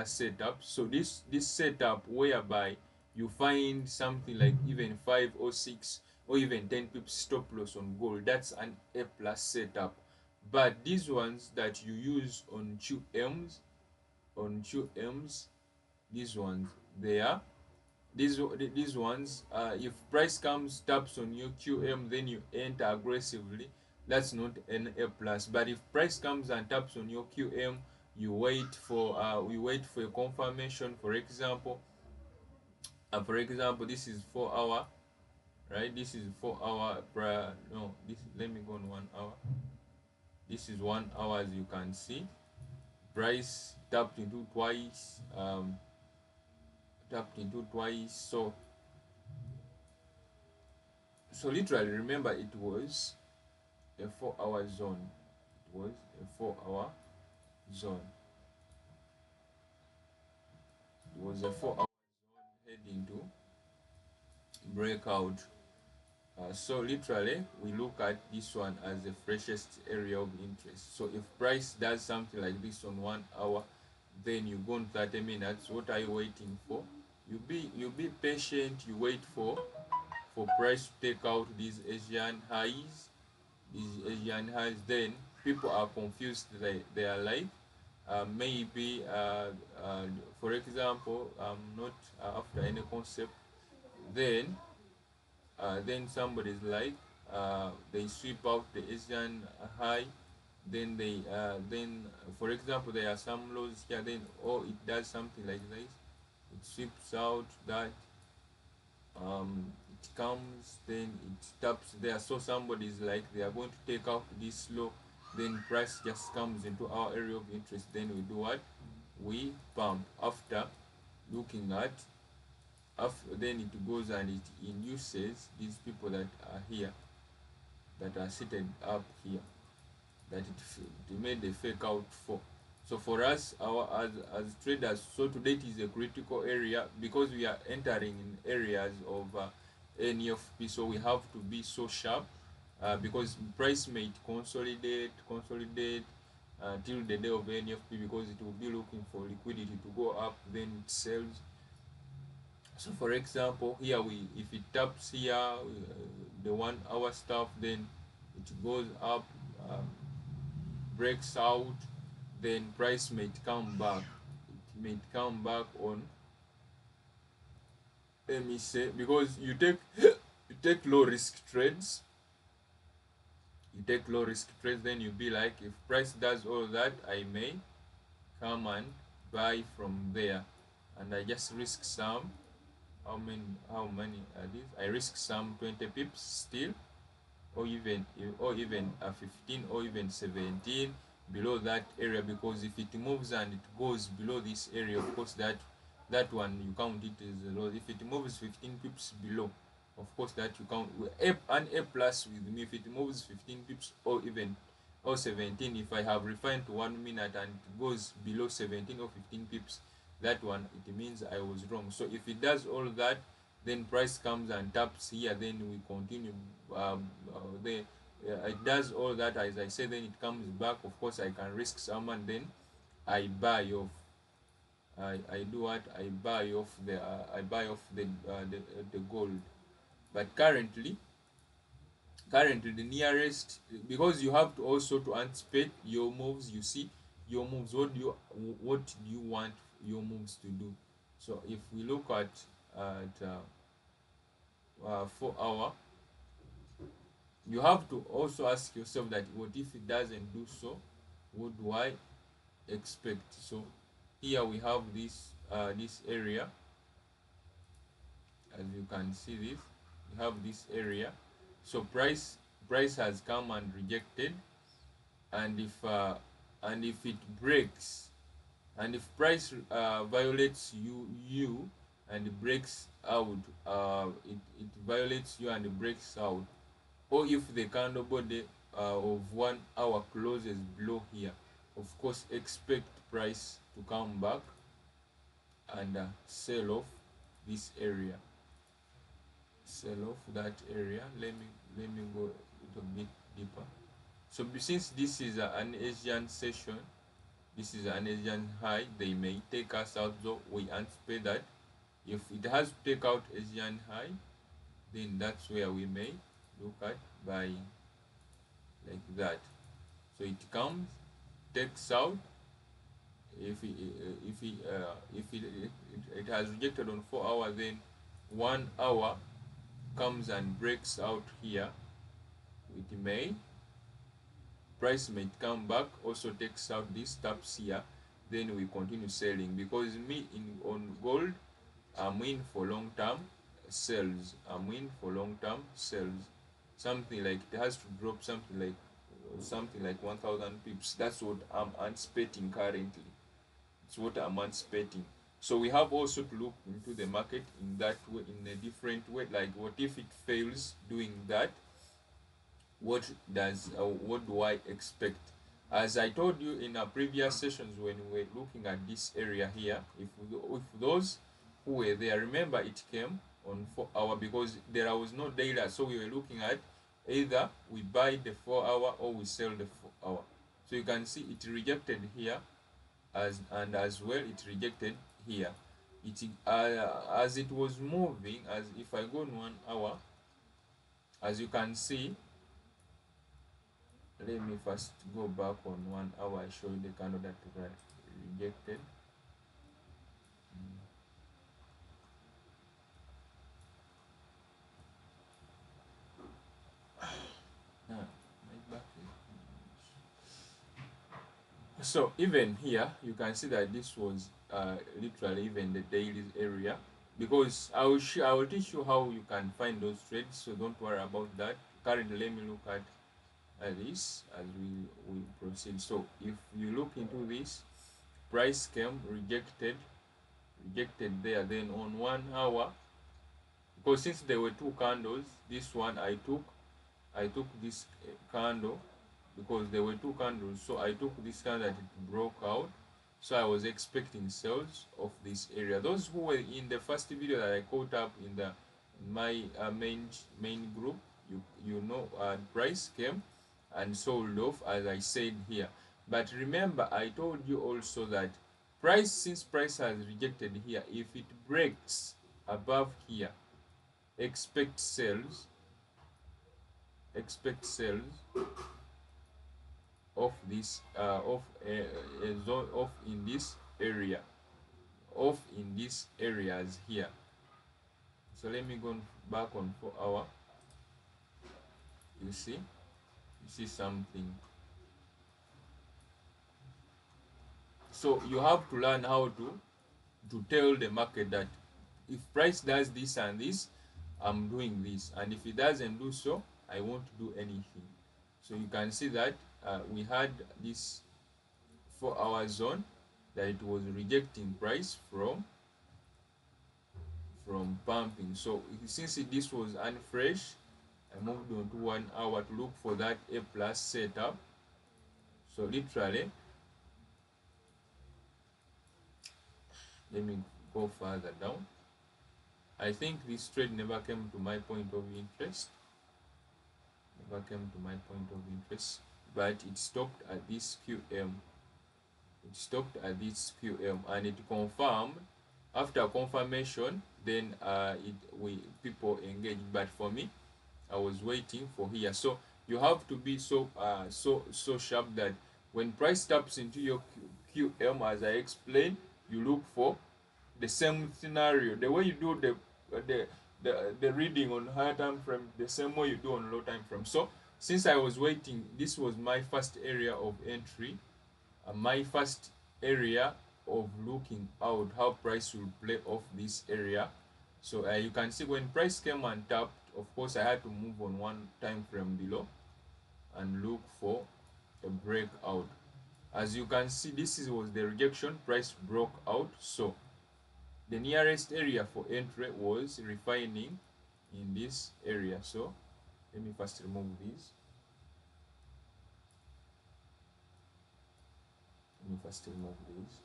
setup. So this setup whereby you find something like even 5 or 6 or even 10 pips stop loss on gold, that's an a plus setup. But these ones that you use on QMs, these ones, they are these ones, if price comes taps on your QM, then you enter aggressively, that's not an a plus. But if price comes and taps on your QM, you wait for a confirmation. For example, this is 4 hour, right? This is 4 hour prior. No, this, let me go on 1 hour. This is 1 hour. As you can see, price tapped into twice. So literally, remember, it was a 4 hour zone. It was a 4 hour zone. It was a 4 hour zone heading to breakout. So literally, we look at this one as the freshest area of interest. So if price does something like this on 1 hour, then you go on 30 minutes. What are you waiting for? You be patient. You wait for price to take out these Asian highs. Then people are confused. They are like, maybe for example, not after any concept, then somebody's like, they sweep out the Asian high, then for example, there are some lows here, then it does something like this. It sweeps out that, it comes, then it stops there. So somebody's like, they are going to take out this low, then price just comes into our area of interest. Then we do what? We pump after looking at, then it goes and it induces these people that are here, that are seated up here, that it made a fake out for. So for us, as traders, so today it is a critical area, because we are entering in areas of NFP. So we have to be so sharp, because price may consolidate till the day of NFP, because it will be looking for liquidity to go up, then it sells. So for example, here if it taps here, the 1 hour stuff, then it goes up, breaks out, then price may come back. It may come back on, let me say, because you take you take low risk trades. Then you be like, if price does all that, I may come and buy from there, and I just risk some. How many are these? I risk some 20 pips still, or even 15 or even 17 below that area, because if it moves and it goes below this area, of course that one you count it as a loss. If it moves 15 pips below, of course that you count an a plus with me. If it moves 15 pips or 17, if I have refined to 1 minute and it goes below 17 or 15 pips, that one, it means I was wrong. So if it does all that, then price comes and taps here, then we continue. It does all that, as I said, then it comes back. Of course, I can risk some, and then I buy off. I do what? I buy off the gold. But currently the nearest, because you have to also to anticipate your moves. You see your moves. What do you want your moves to do? So if we look at 4 hour, you have to also ask yourself that, what if it doesn't do so? What do I expect? So here we have this area. As you can see, this, we have this area. So price has come and rejected. and if it breaks, and if price violates you and breaks out, it violates you and breaks out, or if the candle body of 1 hour closes below here, of course expect price to come back and sell off this area, sell off that area. Let me go a little bit deeper. So since this is an Asian session, this is an Asian high, they may take us out, so we anticipate that if it has to take out Asian high, then that's where we may look at buying, like that. So it comes, takes out. If it has rejected on 4 hours, then 1 hour comes and breaks out here. It may, price may come back, also takes out these taps here, then we continue selling, because me on gold, I'm in for long term sales. I'm in for long term sales. Something like it has to drop something like 1,000 pips. That's what I'm anticipating currently. It's what I'm anticipating. So we have also to look into the market in that way, in a different way. Like, what if it fails doing that? What do I expect? As I told you in our previous sessions when we were looking at this area here, if those who were there remember, it came on 4 hour because there was no data, so we were looking at either we buy the 4 hour or we sell the 4 hour. So you can see it rejected here, as well it rejected here. As it was moving, as if I go on 1 hour, as you can see, let me first go back on 1 hour. I show you the candle that rejected. So even here you can see that this was literally even the daily area, because I will teach you how you can find those trades, so don't worry about that. Currently, let me look at this as we proceed. So if you look into this, price came, rejected there, then on 1 hour, because since there were two candles, this one I took this candle, because there were two candles, so I took this candle that it broke out. So I was expecting sales of this area. Those who were in the first video that I caught up in the my main group, you know, price came and sold off, as I said here. But remember, I told you also that since price has rejected here, if it breaks above here, expect sales, of this of a zone, of in this area, of in these areas here. So let me go back on 4 hour. You see something. So you have to learn how to tell the market that if price does this and this, I'm doing this, and if it doesn't do so, I won't do anything. So you can see that we had this 4 hour zone that it was rejecting price from pumping. So since this was UNFRESH, I moved on to 1 hour to look for that A plus setup. So literally, let me go further down. I think this trade never came to my point of interest. But it stopped at this QM. And it confirmed. After confirmation, then people engaged. But for me, I was waiting for here. So you have to be so sharp that when price taps into your QM, as I explained, you look for the same scenario. The way you do the reading on higher time frame, the same way you do on low time frame. So since I was waiting, this was my first area of entry, my first area of looking out how price will play off this area. So you can see when price came and tapped, of course I had to move on one time frame below and look for a breakout. As you can see, was the rejection, price broke out. So the nearest area for entry was refining in this area. So let me first remove these. Let me first remove these.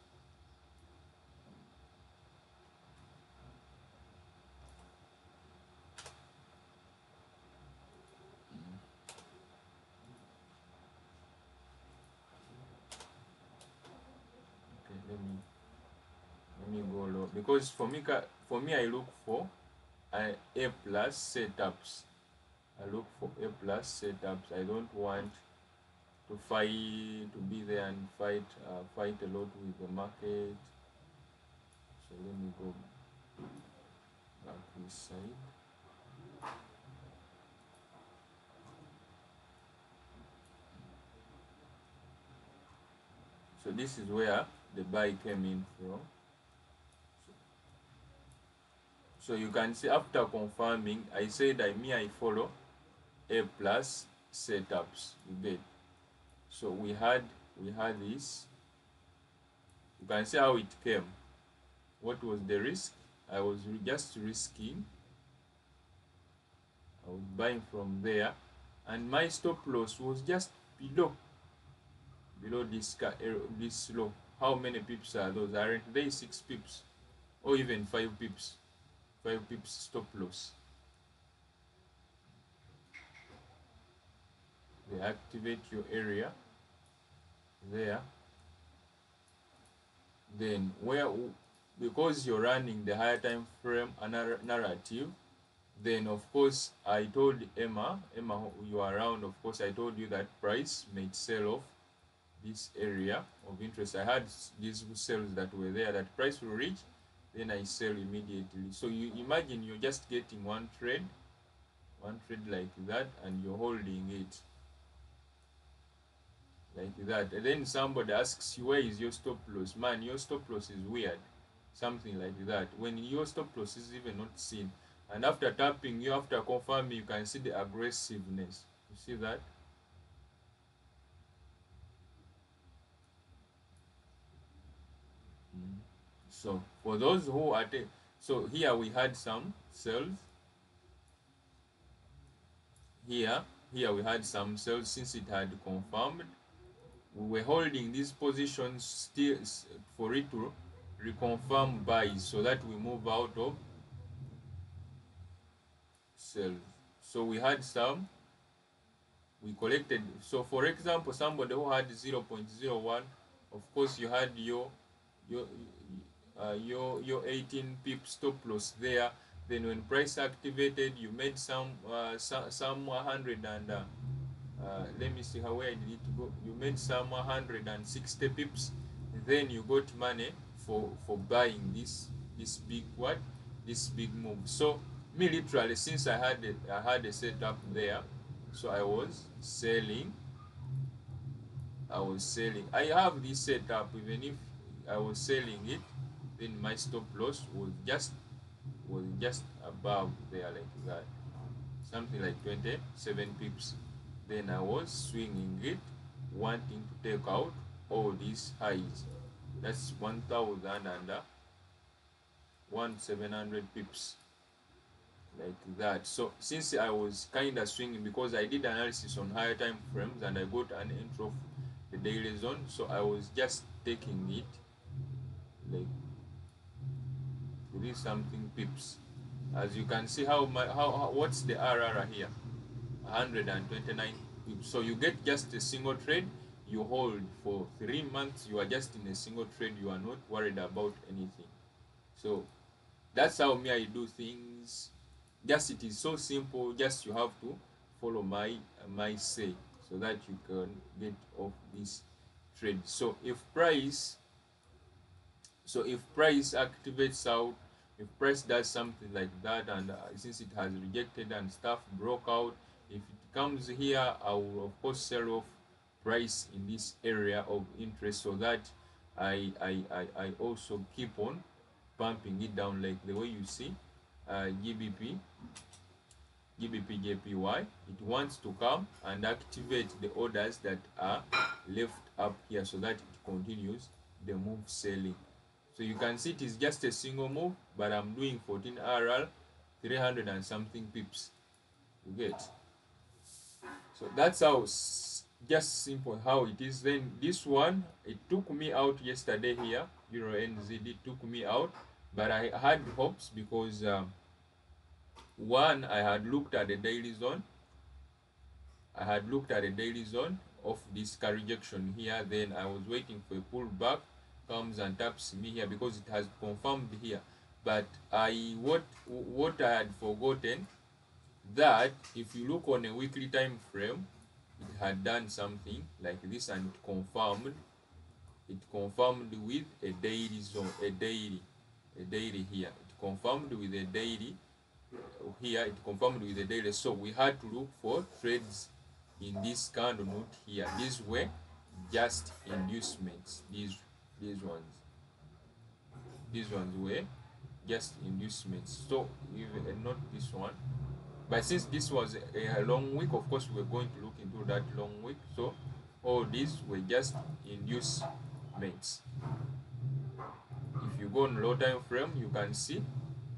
Okay, let me go low, because for me I look for A plus setups. I look for A plus setups. I don't want to fight, to be there and fight a lot with the market. So let me go back this side. So this is where the buy came in from. So you can see, after confirming, I said I follow A plus setups. You get. So we had this. You can see how it came. What was the risk? I was just risking. I was buying from there, and my stop loss was just below this low. How many pips are those? Aren't they 6 pips or even 5 pips? 5 pips stop loss. They activate your area there. Then because you're running the higher time frame narrative, then of course I told Emma, you are around, of course I told you that price may sell off this area of interest. I had these sales that were there, that price will reach, then I sell immediately. So you imagine you're just getting one trade like that, and you're holding it like that. And then somebody asks you, where is your stop loss? Man, your stop loss is weird. Something like that. When your stop loss is even not seen. And after tapping you, after confirming, you can see the aggressiveness. You see that? So for those who are so here we had some sales. Here we had some sales since it had confirmed. We were holding these positions still for it to reconfirm buys, so that we move out of sales. So we had some, we collected. So for example, somebody who had 0.01, of course you had your your 18 pip stop loss there. Then when price activated, you made some 100 and let me see how, where did it go. You made some 160 pips. Then you got money for buying this big move. So me, literally, since I had a setup there, so I was selling. I have this setup. Even if I was selling it, then my stop loss was just above there, like that, something like 27 pips. Then I was swinging it, wanting to take out all these highs. That's 1000 and 1700 pips, like that. So since I was kind of swinging, because I did analysis on higher time frames and I got an entry of the daily zone, so I was just taking it like this something pips. As you can see, how what's the RR here? 129 pips. So you get just a single trade, you hold for 3 months, you are just in a single trade, you are not worried about anything. So that's how me I do things. Just, it is so simple. Just you have to follow my say, so that you can get off this trade. So if price activates out, if price does something like that, and since it has rejected and stuff broke out, if it comes here, I will of course sell off price in this area of interest, so that I also keep on pumping it down, like the way you see GBP JPY. It wants to come and activate the orders that are left up here so that it continues the move selling. So you can see it is just a single move, but I'm doing 14 RL, 300 and something pips. You get? So that's how, just simple how it is. Then this one, it took me out yesterday here, Euro NZD took me out, but I had hopes because one, I had looked at the daily zone. I had looked at the daily zone of this rejection here. Then I was waiting for a pullback, comes and taps me here because it has confirmed here. But what I had forgotten, that if you look on a weekly time frame, it had done something like this and it confirmed with a daily zone, a daily here. It confirmed with a daily here, it confirmed with the daily. So we had to look for trades in this candle note here. These were just inducements. These ones were just inducements. So even not this one, but since this was a long week, of course we're going to look into that long week. So all these were just inducements. If you go on low time frame, you can see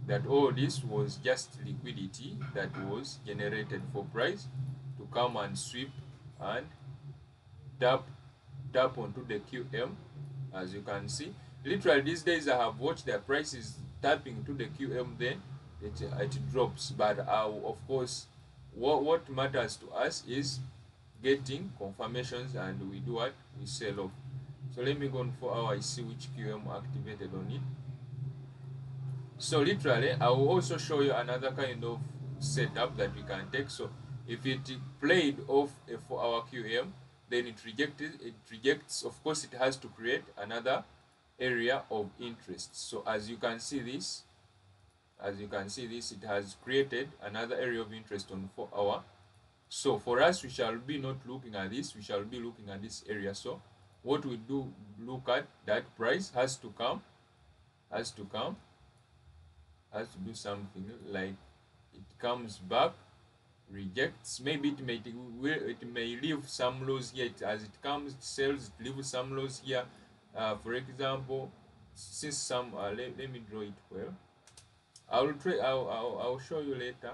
that all this was just liquidity that was generated for price to come and sweep and tap onto the QM. As you can see, literally these days I have watched the prices tapping to the QM, then it drops. But of course, what matters to us is getting confirmations, and we do what? We sell off. So let me go on 4 hours, I see which QM activated on it. So literally, I will also show you another kind of setup that we can take. So if it played off a 4-hour QM, then it rejects. Of course, it has to create another area of interest. So as you can see this, it has created another area of interest on 4-hour. So for us, we shall be not looking at this, we shall be looking at this area. So what we do, look at that price has to do something like it comes back, rejects. Maybe it may leave some lows here. As it comes, it sells, it leaves some lows here. For example, since some let me draw it well. I'll show you later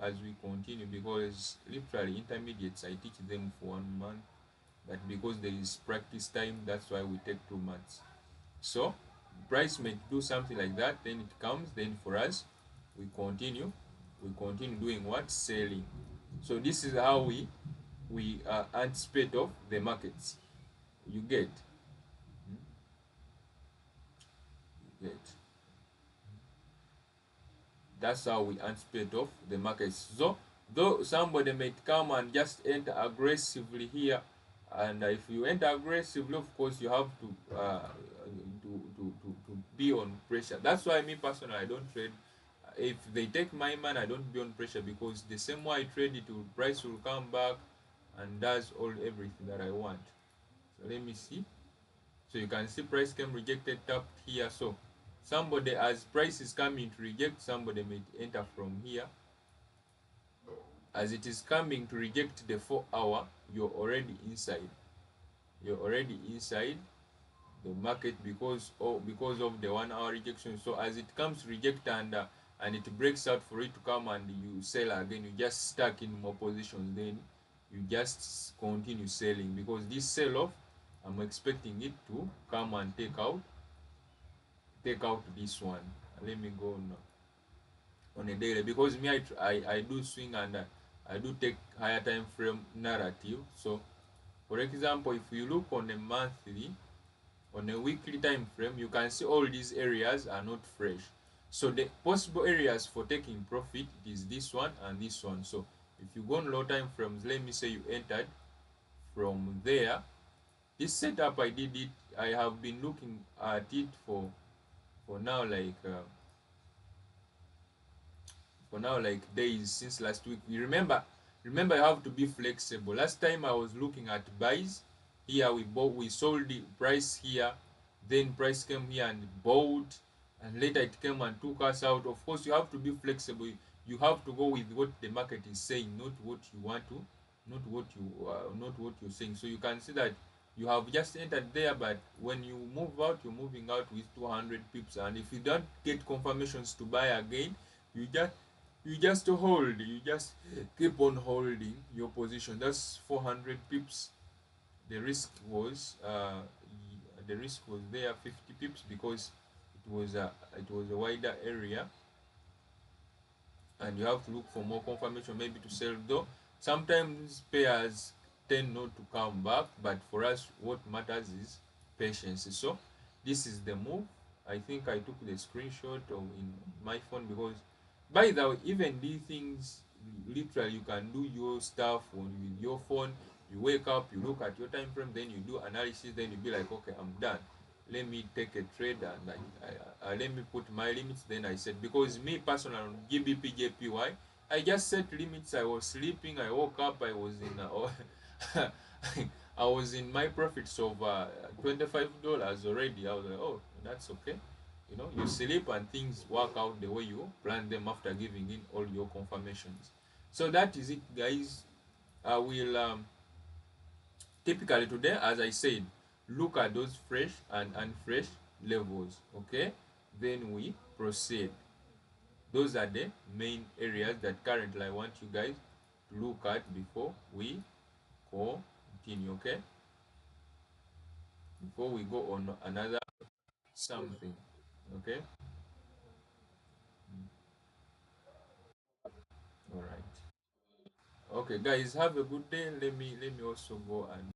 as we continue, because literally intermediates I teach them for 1 month, but because there is practice time, that's why we take 2 months. So price may do something like that, then it comes, then for us we continue doing what? Selling. So this is how we anticipate of the markets. You get that's how we anticipate of the markets. So though somebody might come and just enter aggressively here, and if you enter aggressively, of course you have to be on pressure. That's why me personally, I don't trade. If they take my man, I don't be on pressure, because the same way I trade it, price will come back and does everything that I want. So let me see. So you can see price came rejected, tapped here. So somebody, as price is coming to reject, somebody may enter from here. As it is coming to reject the 4-hour, you're already inside the market because of the 1-hour rejection. So as it comes to reject and it breaks out for it to come and you sell again, you just stuck in more positions, then you just continue selling, because this sell off, I'm expecting it to come and take out this one. Let me go on a daily, because me I do swing, and I do take higher time frame narrative. So for example, if you look on a monthly, on a weekly time frame, you can see all these areas are not fresh. So the possible areas for taking profit is this one and this one. So if you go on low time frames, let me say you entered from there, this setup I did it, I have been looking at it for now like days, since last week. You remember you have to be flexible. Last time I was looking at buys here, we sold the price here, then price came here and bought, and later it came and took us out. Of course, you have to be flexible. You have to go with what the market is saying, not what you want to not what you're saying. So you can see that you have just entered there, but when you move out, you're moving out with 200 pips, and if you don't get confirmations to buy again, you just hold, you just keep on holding your position. That's 400 pips. The risk was there 50 pips, because it was a wider area, and you have to look for more confirmation maybe to sell. Though sometimes pairs tend not to come back, but for us what matters is patience. So this is the move. I think I took the screenshot of in my phone, because by the way, even these things, literally you can do your stuff on with your phone. You wake up, you look at your time frame, then you do analysis, then you be like, okay, I'm done, let me take a trade, and let me put my limits. Then I said, because me personally on GBPJPY, I just set limits. I was sleeping, I woke up, I was in I was in my profits of $25 already. I was like, oh, that's okay. You know, you sleep and things work out the way you plan them after giving in all your confirmations. So that is it, guys. I will typically today, as I said, look at those fresh and unfresh levels. Okay, then we proceed. Those are the main areas that currently I want you guys to look at before we continue. Okay, before we go on another something. Okay, all right. Okay, guys, have a good day. Let me also go and